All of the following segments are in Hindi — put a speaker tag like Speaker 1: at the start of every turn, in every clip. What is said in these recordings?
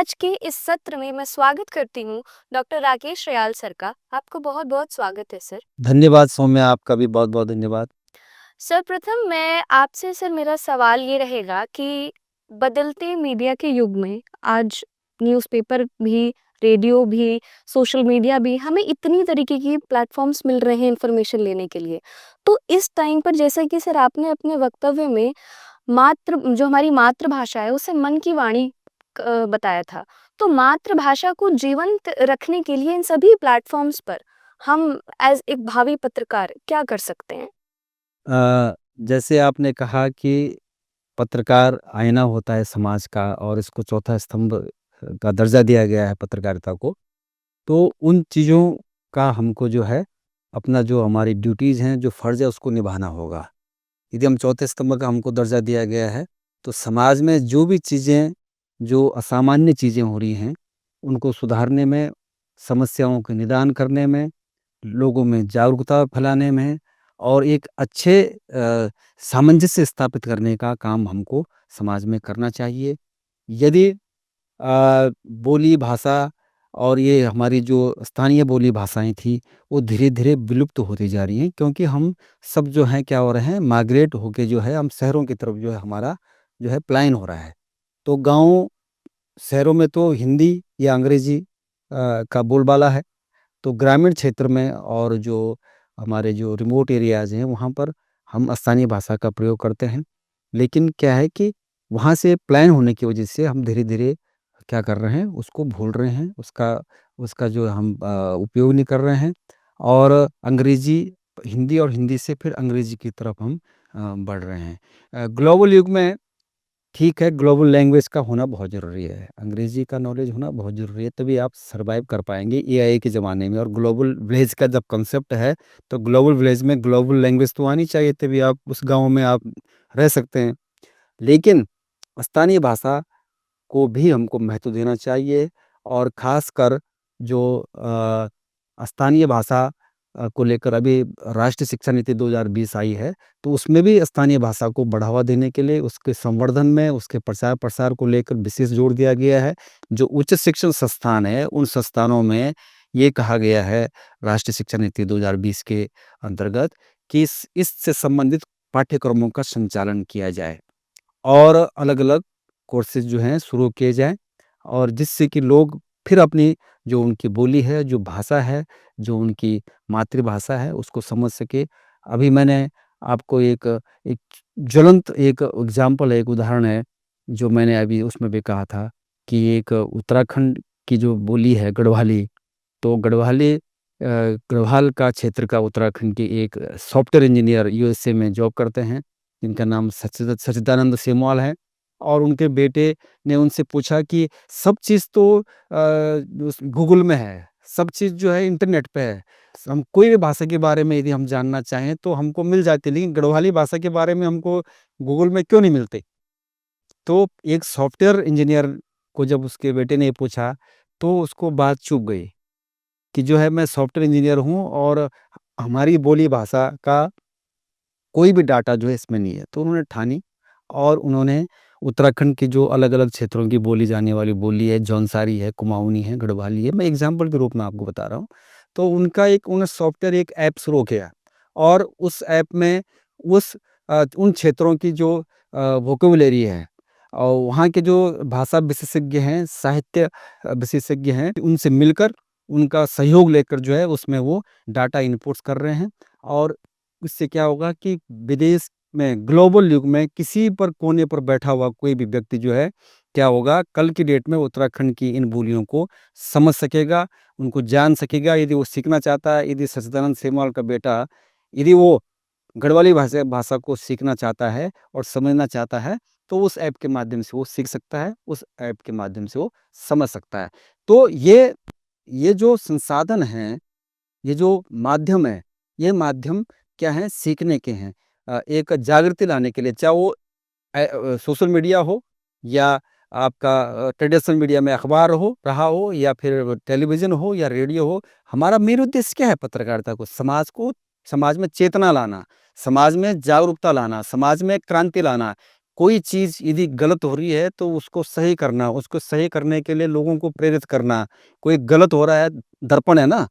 Speaker 1: आज के इस सत्र में मैं स्वागत करती हूँ डॉक्टर राकेश रयाल सर का। आपको बहुत-बहुत स्वागत है सर।
Speaker 2: धन्यवाद सौम्या, आपका भी बहुत-बहुत धन्यवाद।
Speaker 1: सर्वप्रथम मैं आपसे सर मेरा सवाल ये रहेगा कि बदलते मीडिया के युग में आज न्यूज़पेपर भी, रेडियो भी, सोशल मीडिया भी हमें इतनी तरीके की प्लेटफ़ॉर्म्स मिल रहे हैं इन्फॉर्मेशन लेने के लिए। तो इस टाइम पर जैसा कि सर आपने अपने वक्तव्य में जो हमारी मातृभाषा है उसे मन की वाणी बताया था। तो मातृभाषा को जीवंत रखने के लिए इन सभी प्लेटफ़ॉर्म्स पर हम एज़ एक भावी पत्रकार क्या कर सकते हैं?
Speaker 2: जैसे आपने कहा कि पत्रकार आईना होता है समाज का और इसको चौथा स्तंभ का दर्जा दिया गया है पत्रकारिता को। तो उन चीज़ों का हमको जो है, अपना जो हमारी ड्यूटीज़ हैं, जो फ़र्ज़ है उसको निभाना होगा। यदि हम चौथे स्तंभ का हमको दर्जा दिया गया है, तो समाज में जो भी चीज़ें, जो असामान्य चीज़ें हो रही हैं, उनको सुधारने में, समस्याओं के निदान करने में, लोगों में जागरूकता फैलाने में और एक अच्छे सामंजस्य स्थापित करने का काम हमको समाज में करना चाहिए। यदि बोली भाषा और ये हमारी जो स्थानीय बोली भाषाएँ थी, वो धीरे-धीरे विलुप्त होती जा रही हैं क्योंकि हम सब जो हैं क्या हो रहे हैं, माइग्रेट होके जो है हम शहरों की तरफ जो है हमारा जो है पलायन हो रहा है। तो गाँव, शहरों में तो हिंदी या अंग्रेज़ी का बोलबाला है। तो ग्रामीण क्षेत्र में और जो हमारे जो रिमोट एरियाज़ हैं, वहाँ पर हम स्थानीय भाषा का प्रयोग करते हैं। लेकिन क्या है कि वहाँ से पलायन होने की वजह से हम धीरे-धीरे क्या कर रहे हैं, उसको भूल रहे हैं, उसका उसका जो हम उपयोग नहीं कर रहे हैं और अंग्रेज़ी हिंदी और हिंदी से फिर अंग्रेज़ी की तरफ हम बढ़ रहे हैं। ग्लोबल युग में ठीक है, ग्लोबल लैंग्वेज का होना बहुत ज़रूरी है। अंग्रेज़ी का नॉलेज होना बहुत ज़रूरी है, तभी आप सर्वाइव कर पाएँगे एआई के ज़माने में और ग्लोबल विलेज का जब कांसेप्ट है, तो ग्लोबल विलेज में ग्लोबल लैंग्वेज तो आनी चाहिए, तभी आप उस गाँव में आप रह सकते हैं। लेकिन स्थानीय भाषा को भी हमको महत्व देना चाहिए और ख़ासकर जो स्थानीय भाषा को लेकर अभी राष्ट्रीय शिक्षा नीति 2020 आई है, तो उसमें भी स्थानीय भाषा को बढ़ावा देने के लिए उसके संवर्धन में, उसके प्रचार-प्रसार को लेकर विशेष जोर दिया गया है। जो उच्च शिक्षण संस्थान है, उन संस्थानों में ये कहा गया है राष्ट्रीय शिक्षा नीति 2020 के अंतर्गत कि इससे संबंधित पाठ्यक्रमों का संचालन किया जाए। और अलग-अलग कोर्सेज़ जो हैं शुरू किए जाएँ और जिससे कि लोग फिर अपनी जो उनकी बोली है, जो भाषा है, जो उनकी मातृभाषा है, उसको समझ सकें। अभी मैंने आपको एक एक ज्वलंत एक एग्ज़ाम्पल है, एक उदाहरण है, जो मैंने अभी उसमें भी कहा था कि एक उत्तराखंड की जो बोली है गढ़वाली, तो गढ़वाल का क्षेत्र का उत्तराखंड के एक सॉफ्टवेयर इंजीनियर यूएसए में जॉब करते हैं, जिनका नाम सच्चिदानंद सेमवाल है और उनके बेटे ने उनसे पूछा कि सब चीज़ तो उस गूगल में है, सब चीज़ जो है इंटरनेट पे है। हम कोई भी भाषा के बारे में यदि हम जानना चाहें तो हमको मिल जाती है, लेकिन गढ़वाली भाषा के बारे में हमको गूगल में क्यों नहीं मिलती? तो एक सॉफ्टवेयर इंजीनियर को जब उसके बेटे ने ये पूछा, तो उसको बात चुभ गई। कि जो है मैं सॉफ्टवेयर इंजीनियर हूँ और हमारी बोली भाषा का कोई भी डाटा जो है इसमें नहीं है। तो उन्होंने ठानी और उन्होंने उत्तराखंड की जो अलग-अलग क्षेत्रों की बोली जाने वाली बोली है, जौनसारी है, कुमाऊनी है, गढ़वाली है, मैं एग्ज़ाम्पल के रूप में आपको बता रहा हूँ। तो उनका एक उन्होंने सॉफ्टवेयर एक ऐप शुरू किया और उस ऐप में उन क्षेत्रों की जो वोकैब्युलरी है और वहाँ के जो भाषा विशेषज्ञ हैं, साहित्य विशेषज्ञ हैं, उनसे मिलकर उनका सहयोग लेकर जो है उसमें वो डाटा इनपुट्स कर रहे हैं और इससे क्या होगा कि विदेश में ग्लोबल युग में किसी पर कोने पर बैठा हुआ कोई भी व्यक्ति जो है क्या होगा कल की डेट में उत्तराखंड की इन बोलियों को समझ सकेगा, उनको जान सकेगा। यदि वो सीखना चाहता है, यदि सच्चिदानंद सेमवाल का बेटा यदि वो गढ़वाली भाषा भाषा को सीखना चाहता है और समझना चाहता है, तो उस ऐप के माध्यम से वो सीख सकता है, उस ऐप के माध्यम से वो समझ सकता है। तो ये जो संसाधन हैं, ये जो माध्यम है, ये माध्यम क्या है सीखने के हैं। एक जागृति लाने के लिए चाहे वो सोशल मीडिया हो या आपका ट्रेडिशनल मीडिया में अखबार हो रहा हो या फिर टेलीविज़न हो या रेडियो हो, हमारा मेन उद्देश्य क्या है पत्रकारिता को समाज में चेतना लाना, समाज में जागरूकता लाना, समाज में क्रांति लाना। कोई चीज़ यदि गलत हो रही है तो उसको सही करना, उसको सही करने के लिए लोगों को प्रेरित करना। कोई गलत हो रहा है, दर्पण है ना?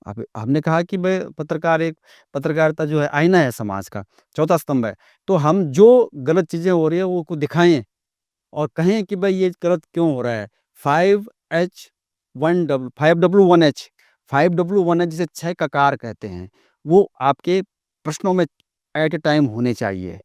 Speaker 2: अब हमने कहा कि भई पत्रकारिता जो है आईना है समाज का, चौथा स्तंभ है। तो हम जो गलत चीज़ें हो रही है वो को दिखाएँ और कहें कि भई ये गलत क्यों हो रहा है? 5W1H 5W1H जिसे 6 ककार कहते हैं, वो आपके प्रश्नों में एट अ टाइम होने चाहिए।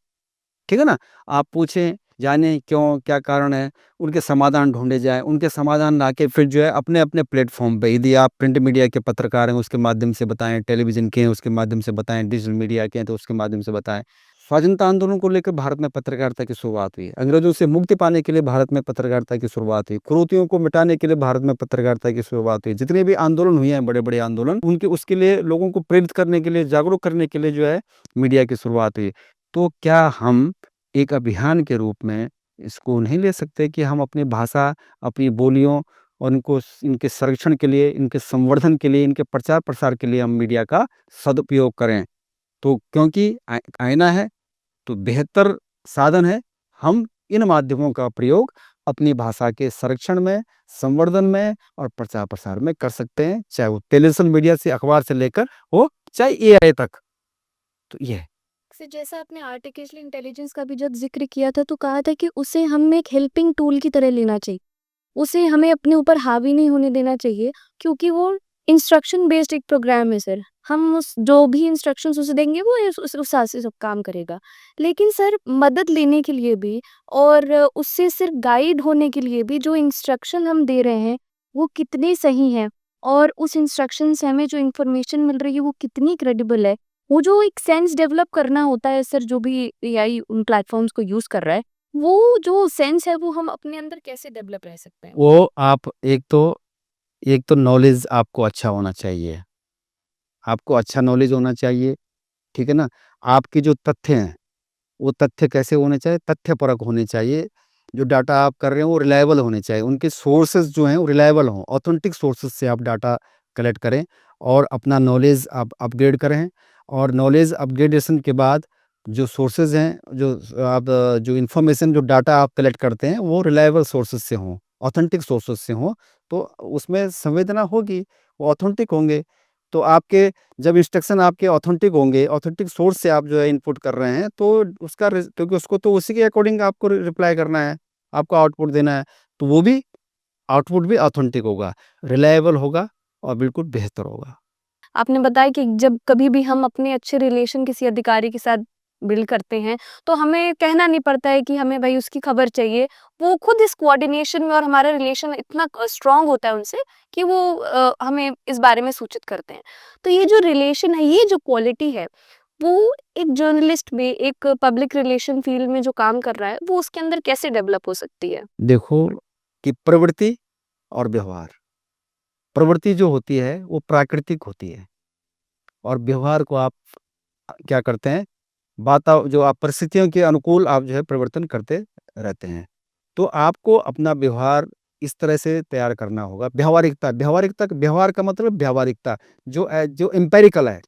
Speaker 2: ठीक है ना? आप पूछें, जानें क्यों, क्या कारण है, उनके समाधान ढूँढे जाएँ, उनके समाधान लाके फिर जो है अपने-अपने प्लेटफ़ॉर्म पे यदि आप प्रिंट मीडिया के पत्रकार हैं, उसके माध्यम से बताएँ, टेलीविज़न के हैं, उसके माध्यम से बताएँ, डिजिटल मीडिया के हैं, तो उसके माध्यम से बताएँ। स्वाधीनता आंदोलन को लेकर भारत में पत्रकारिता की शुरुआत हुई। अंग्रेज़ों से मुक्ति पाने के लिए भारत में पत्रकारिता की शुरुआत हुई। कुरीतियों को मिटाने के लिए भारत में पत्रकारिता की शुरुआत हुई। जितने भी आंदोलन हुए हैं, बड़े-बड़े आंदोलन, उनके उसके लिए लोगों को प्रेरित करने के लिए, जागरूक करने के लिए जो है मीडिया की शुरुआत हुई। तो क्या हम एक अभियान के रूप में इसको नहीं ले सकते कि हम अपनी भाषा, अपनी बोलियों और इनके संरक्षण के लिए, इनके संवर्धन के लिए, इनके प्रचार-प्रसार के लिए हम मीडिया का सदुपयोग करें। तो क्योंकि आईना है, तो बेहतर साधन है। हम इन माध्यमों का प्रयोग अपनी भाषा के संरक्षण में, संवर्धन में और प्रचार-प्रसार में कर सकते हैं, चाहे वो टेलीविज़न मीडिया से, अखबार से लेकर हो, चाहे एआई तक। तो ये है।
Speaker 1: जैसा आपने आर्टिफिशियल इंटेलिजेंस का भी जब ज़िक्र किया था, तो कहा था कि उसे हम एक हेल्पिंग टूल की तरह लेना चाहिए। उसे हमें अपने ऊपर हावी नहीं होने देना चाहिए, क्योंकि वो इंस्ट्रक्शन बेस्ड एक प्रोग्राम है सर। हम उस जो भी इंस्ट्रक्शंस उसे देंगे वो उस हिसाब से सब काम करेगा। लेकिन सर मदद लेने के लिए भी और उससे सिर्फ गाइड होने के लिए भी जो इंस्ट्रक्शन हम दे रहे हैं, वो कितने सही हैं और उस इंस्ट्रक्शन से हमें जो इन्फॉर्मेशन मिल रही है वो कितनी क्रेडिबल है। वो जो एक सेंस डेवलप करना होता है सर, जो भी एआई उन प्लेटफ़ॉर्म्स को यूज़ कर रहा है, वो जो सेंस है वो हम अपने अंदर कैसे डेवलप रह सकते हैं?
Speaker 2: वो आप एक तो नॉलेज आपको अच्छा होना चाहिए। आपको अच्छा नॉलेज होना चाहिए, ठीक है ना? आपके जो तथ्य हैं, वो तथ्य कैसे होने चाहिए? तथ्यपरक होने चाहिए। जो डाटा आप कर रहे हैं, वो रिलाएबल होने चाहिए। उनके सोर्सेज़ जो हैं, वो रिलाएबल हों। ऑथेंटिक सोर्सेज़ से आप डाटा कलेक्ट करें और अपना नॉलेज आप अपग्रेड करें और नॉलेज अपग्रेडेशन के बाद जो सोर्सेज़ हैं, जो इन्फॉर्मेशन, जो डाटा आप कलेक्ट करते हैं, वो रिलाएबल सोर्सेज़ से हों, ऑथेंटिक सोर्सेज़ से हों, तो उसमें संवेदना होगी, वो ऑथेंटिक होंगे। तो आपके जब इंस्ट्रक्शन आपके ऑथेंटिक होंगे, ऑथेंटिक सोर्स से आप जो है इनपुट कर रहे हैं, तो उसका रिज़ क्योंकि उसको तो उसी के अकॉर्डिंग आपको रिप्लाई करना है, आपको आउटपुट देना है, तो वो भी आउटपुट भी ऑथेंटिक होगा, रिलाएबल होगा और बिल्कुल बेहतर होगा।
Speaker 1: आपने बताया कि जब कभी भी हम अपने अच्छे रिलेशन किसी अधिकारी के साथ बिल्ड करते हैं, तो हमें कहना नहीं पड़ता है कि हमें भई उसकी खबर चाहिए। वो खुद इस कोऑर्डिनेशन में और हमारा रिलेशन इतना स्ट्रॉन्ग होता है उनसे कि वो हमें इस बारे में सूचित करते हैं। तो ये जो रिलेशन है, ये जो क्वालिटी है, वो एक जर्नलिस्ट में, एक पब्लिक रिलेशन फील्ड में जो काम कर रहा है, वो उसके अंदर कैसे डेवलप हो सकती है?
Speaker 2: देखो कि प्रवृत्ति और व्यवहार, प्रवृत्ति जो होती है, वो प्राकृतिक होती है और व्यवहार को आप क्या करते हैं, जो आप परिस्थितियों के अनुकूल आप जो है परिवर्तन करते रहते हैं। तो आपको अपना व्यवहार इस तरह से तैयार करना होगा। व्यवहार का मतलब व्यावहारिकता, जो एम्पिरिकल है,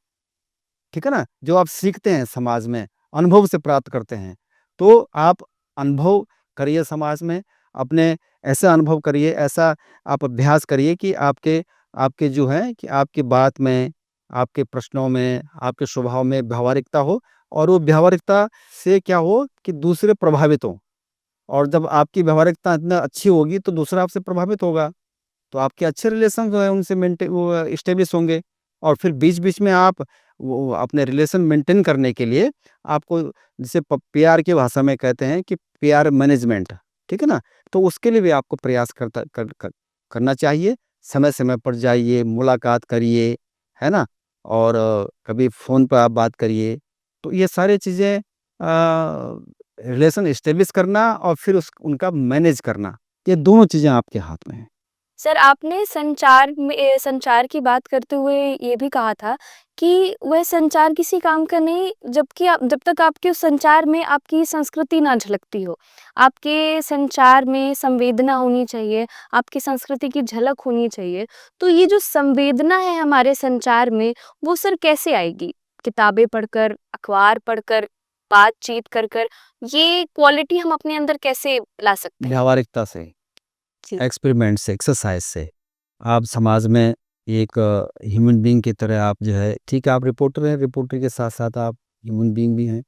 Speaker 2: ठीक है ना? जो आप सीखते हैं समाज में, अनुभव से प्राप्त करते हैं। तो आप अनुभव करिए समाज में, अपने ऐसा अनुभव करिए, ऐसा आप अभ्यास करिए कि आपके आपके जो है कि आपकी बात में, आपके प्रश्नों में, आपके स्वभाव में व्यावहारिकता हो और वो व्यावहारिकता से क्या हो कि दूसरे प्रभावित हों और जब आपकी व्यावहारिकता इतना अच्छी होगी, तो दूसरा आपसे प्रभावित होगा। तो आपके अच्छे रिलेशन जो है उनसे इस्टेब्लिश होंगे और फिर बीच-बीच में आप वो अपने रिलेशन मेंटेन करने के लिए आपको जिसे पीआर की भाषा में कहते हैं कि पीआर मैनेजमेंट, ठीक है ना? तो उसके लिए भी आपको प्रयास करना चाहिए। समय-समय पर जाइए, मुलाकात करिए, है ना? और कभी फ़ोन पे आप बात करिए। तो ये सारी चीज़ें रिलेशन इस्टेब्लिश करना और फिर उनका मैनेज करना, ये दोनों चीज़ें आपके हाथ में हैं।
Speaker 1: सर, आपने संचार की बात करते हुए ये भी कहा था कि वह संचार किसी काम का नहीं, जब तक आपके उस संचार में आपकी संस्कृति ना झलकती हो। आपके संचार में संवेदना होनी चाहिए, आपकी संस्कृति की झलक होनी चाहिए। तो ये जो संवेदना है हमारे संचार में, वो सर कैसे आएगी? किताबें पढ़कर, अखबार पढ़कर, बातचीत कर ये क्वालिटी हम अपने अंदर कैसे ला सकते हैं?
Speaker 2: व्यावहारिकता से,
Speaker 1: जी।
Speaker 2: एक्सपेरिमेंट से, एक्सरसाइज से। आप समाज में एक ह्यूमन बीइंग की तरह आप जो है, ठीक है, आप रिपोर्टर हैं, रिपोर्टर के साथ-साथ आप ह्यूमन बीइंग भी हैं।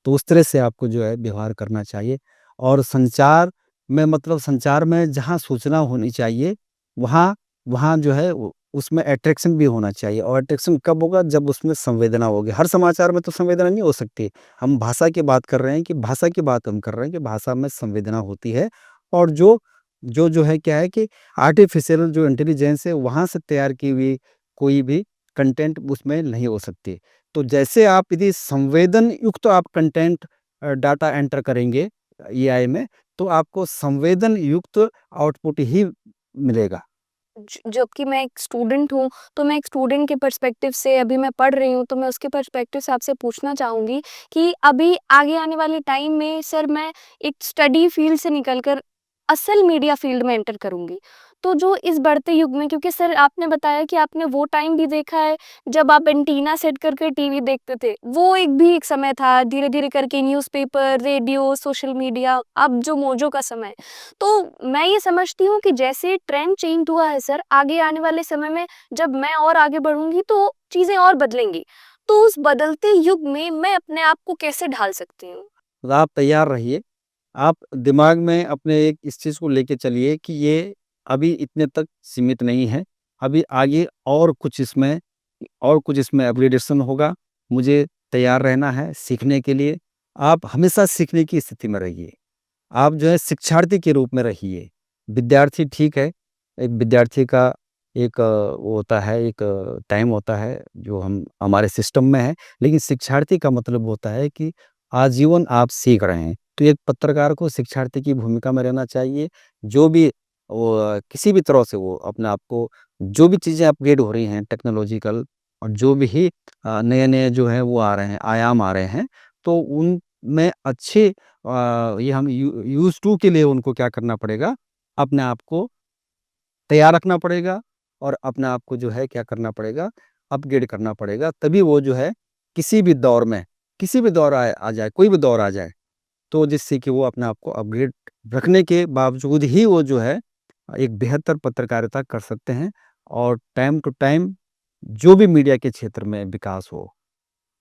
Speaker 2: तो उस तरह से आपको जो है व्यवहार करना चाहिए। और संचार में, मतलब संचार में जहाँ सूचना होनी चाहिए, वहाँ वहाँ जो है उसमें अट्रैक्शन भी होना चाहिए। और अट्रैक्शन कब होगा? जब उसमें संवेदना होगी। हर समाचार में तो संवेदना नहीं हो सकती। हम भाषा की बात कर रहे हैं, कि भाषा की बात हम कर रहे हैं कि भाषा में संवेदना होती है। और जो है क्या है कि आर्टिफ़िशियल जो इंटेलिजेंस है, वहाँ से तैयार की हुई कोई भी कंटेंट उसमें नहीं हो सकती। तो जैसे आप यदि संवेदन युक्त आप कंटेंट डाटा एंटर करेंगे एआई में, तो आपको संवेदन युक्त आउटपुट ही मिलेगा।
Speaker 1: जबकि मैं एक स्टूडेंट हूँ, तो मैं एक स्टूडेंट के पर्सपेक्टिव से अभी मैं पढ़ रही हूँ, तो मैं उसके पर्सपेक्टिव से आपसे पूछना चाहूँगी कि अभी आगे आने वाले टाइम में सर मैं एक स्टडी फील्ड से निकल कर असल मीडिया फील्ड में एंटर करूँगी। तो जो इस बढ़ते युग में, क्योंकि सर आपने बताया कि आपने वो टाइम भी देखा है जब आप एंटीना सेट करके टीवी देखते थे। वो एक समय था, धीरे-धीरे करके न्यूज़पेपर, रेडियो, सोशल मीडिया, अब जो मोजो का समय है। तो मैं ये समझती हूँ कि जैसे ट्रेंड चेंज हुआ है सर, आगे आने वाले समय में जब मैं और आगे बढ़ूँगी तो चीज़ें और बदलेंगी। तो उस बदलते युग में मैं अपने आप को कैसे ढाल सकती हूँ?
Speaker 2: तो आप तैयार रहिए। आप दिमाग में अपने एक इस चीज़ को लेके चलिए कि ये अभी इतने तक सीमित नहीं है। अभी आगे और कुछ इसमें अपग्रेडेशन होगा। मुझे तैयार रहना है सीखने के लिए। आप हमेशा सीखने की स्थिति में रहिए। आप जो है शिक्षार्थी के रूप में रहिए। विद्यार्थी ठीक है, एक विद्यार्थी का एक वो होता है, एक टाइम होता है जो हम हमारे सिस्टम में है, लेकिन शिक्षार्थी का मतलब होता है कि आजीवन आप सीख रहे हैं। तो एक पत्रकार को शिक्षार्थी की भूमिका में रहना चाहिए। जो भी वो किसी भी तरह से वो अपने आप को, जो भी चीज़ें अपग्रेड हो रही हैं टेक्नोलॉजिकल, और जो भी नए-नए जो हैं वो आ रहे हैं, आयाम आ रहे हैं, तो उनमें अच्छे ये हम यूज़ टू के लिए उनको क्या करना पड़ेगा, अपने आप को तैयार रखना पड़ेगा। और अपने आप को जो है क्या करना पड़ेगा, अपग्रेड करना पड़ेगा। तभी वो जो है किसी भी दौर में, किसी भी दौर आ जाए, कोई भी दौर आ जाए, तो जिससे कि वो अपने आप को अपग्रेड रखने के बावजूद ही वो जो है एक बेहतर पत्रकारिता कर सकते हैं। और टाइम टू टाइम जो भी मीडिया के क्षेत्र में विकास हो,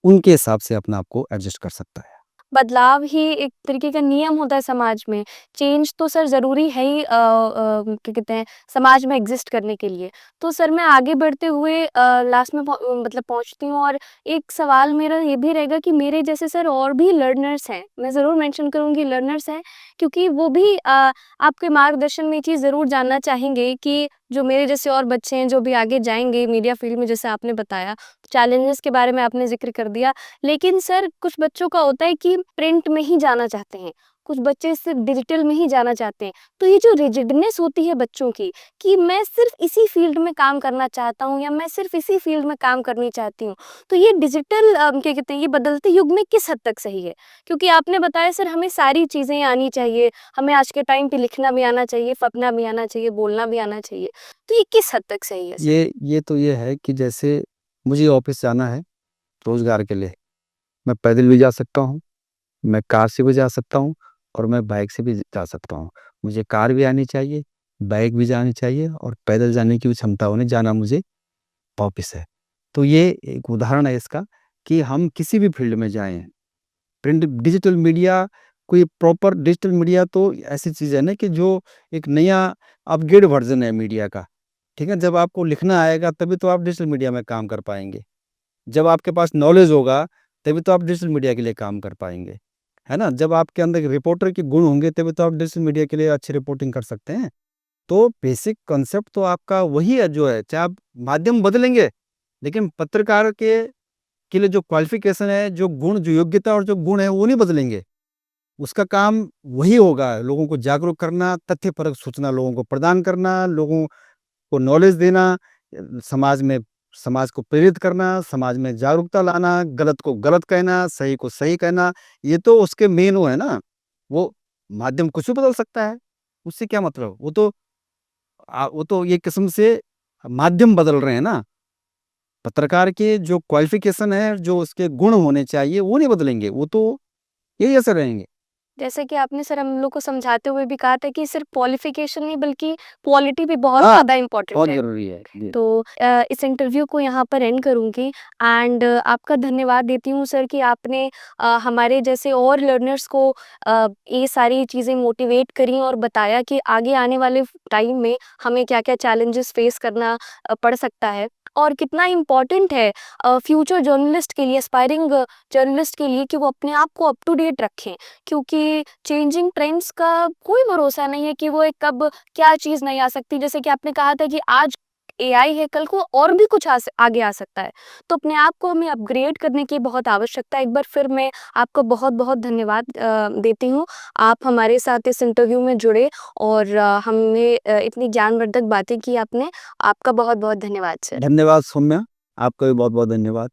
Speaker 2: उनके हिसाब से अपने आप को एडजस्ट कर सकता है।
Speaker 1: बदलाव ही एक तरीके का नियम होता है समाज में। चेंज तो सर ज़रूरी है ही क्या कहते हैं, समाज में एग्ज़िस्ट करने के लिए। तो सर मैं आगे बढ़ते हुए लास्ट में मतलब पहुँचती हूँ, और एक सवाल मेरा ये भी रहेगा कि मेरे जैसे सर और भी लर्नर्स हैं, मैं ज़रूर मेंशन करूँगी लर्नर्स हैं, क्योंकि वो भी आपके मार्गदर्शन में ये चीज़ ज़रूर जानना चाहेंगे कि जो मेरे जैसे और बच्चे हैं, जो भी आगे जाएँगे मीडिया फ़ील्ड में, जैसे आपने बताया, चैलेंजेस के बारे में आपने ज़िक्र कर दिया। लेकिन सर कुछ बच्चों का होता है कि प्रिंट में ही जाना चाहते हैं, कुछ बच्चे सिर्फ डिजिटल में ही जाना चाहते हैं। तो ये जो रिजिडनेस होती है बच्चों की कि मैं सिर्फ इसी फील्ड में काम करना चाहता हूँ या मैं सिर्फ इसी फील्ड में काम करनी चाहती हूँ। तो ये डिजिटल क्या कहते हैं, ये बदलते युग में किस हद तक सही है? क्योंकि आपने बताया सर हमें सारी चीज़ें आनी चाहिए, हमें आज के टाइम पे लिखना भी आना चाहिए, पढ़ना भी आना चाहिए, बोलना भी आना चाहिए। तो ये किस हद तक सही है सर?
Speaker 2: ये है कि जैसे मुझे ऑफ़िस जाना है रोज़गार के लिए, मैं पैदल भी जा सकता हूँ, मैं कार से भी जा सकता हूँ, और मैं बाइक से भी जा सकता हूँ। मुझे कार भी आनी चाहिए, बाइक भी आनी चाहिए, और पैदल जाने की भी क्षमता होनी, जाना मुझे ऑफ़िस है। तो ये एक उदाहरण है इसका कि हम किसी भी फ़ील्ड में जाएँ, प्रिंट डिजिटल मीडिया, कोई प्रॉपर डिजिटल मीडिया तो ऐसी चीज़ है ना कि जो एक नया अपग्रेड वर्ज़न है मीडिया का, ठीक है? जब आपको लिखना आएगा तभी तो आप डिजिटल मीडिया में काम कर पाएँगे। जब आपके पास नॉलेज होगा, तभी तो आप डिजिटल मीडिया के लिए काम कर पाएँगे, है ना? जब आपके अंदर रिपोर्टर के गुण होंगे, तभी तो आप डिजिटल मीडिया के लिए अच्छी रिपोर्टिंग कर सकते हैं। तो बेसिक कांसेप्ट तो आपका वही है जो है, चाहे आप माध्यम बदलेंगे, लेकिन पत्रकार के लिए जो क्वालिफ़िकेशन है, जो गुण, जो योग्यता और जो गुण है, वो नहीं बदलेंगे। उसका काम वही होगा, लोगों को जागरूक करना, तथ्यपरक सूचना लोगों को प्रदान करना, लोगों को नॉलेज देना, समाज को प्रेरित करना, समाज में जागरूकता लाना, गलत को गलत कहना, सही को सही कहना, ये तो उसके मेन वो है ना। वो माध्यम कुछ भी बदल सकता है, उससे क्या मतलब? वो तो एक किस्म से माध्यम बदल रहे हैं ना। पत्रकार के जो क्वालिफ़िकेशन है, जो उसके गुण होने चाहिए, वो नहीं बदलेंगे। वो तो यही असर रहेंगे।
Speaker 1: जैसे कि आपने सर हम लोग को समझाते हुए भी कहा था कि सिर्फ क्वालिफ़िकेशन नहीं बल्कि क्वालिटी भी बहुत
Speaker 2: हाँ,
Speaker 1: ज़्यादा इम्पोर्टेंट
Speaker 2: बहुत
Speaker 1: है।
Speaker 2: ज़रूरी है। जी।
Speaker 1: तो इस इंटरव्यू को यहाँ पर एंड करूँगी एंड आपका धन्यवाद देती हूँ सर कि आपने हमारे जैसे और लर्नर्स को ये सारी चीज़ें मोटिवेट करी और बताया कि आगे आने वाले टाइम में हमें क्या-क्या चैलेंजेस फेस करना पड़ सकता है और कितना इम्पोर्टेंट है फ्यूचर जर्नलिस्ट के लिए, एस्पायरिंग जर्नलिस्ट के लिए कि वो अपने आप को अप टू डेट रखें। क्योंकि चेंजिंग ट्रेंड्स का कोई भरोसा नहीं है कि वो एक कब क्या चीज़ नई आ सकती है। जैसे कि आपने कहा था कि आज एआई है, कल को और भी कुछ आगे आ सकता है। तो अपने आप को हमें अपग्रेड करने की बहुत आवश्यकता है। एक बार फिर मैं आपका बहुत-बहुत धन्यवाद देती हूँ। आप हमारे साथ इस इंटरव्यू में जुड़े और हमें इतनी ज्ञानवर्धक बातें की आपने। आपका बहुत-बहुत धन्यवाद सर।
Speaker 2: धन्यवाद सौम्या, आपका भी बहुत-बहुत धन्यवाद।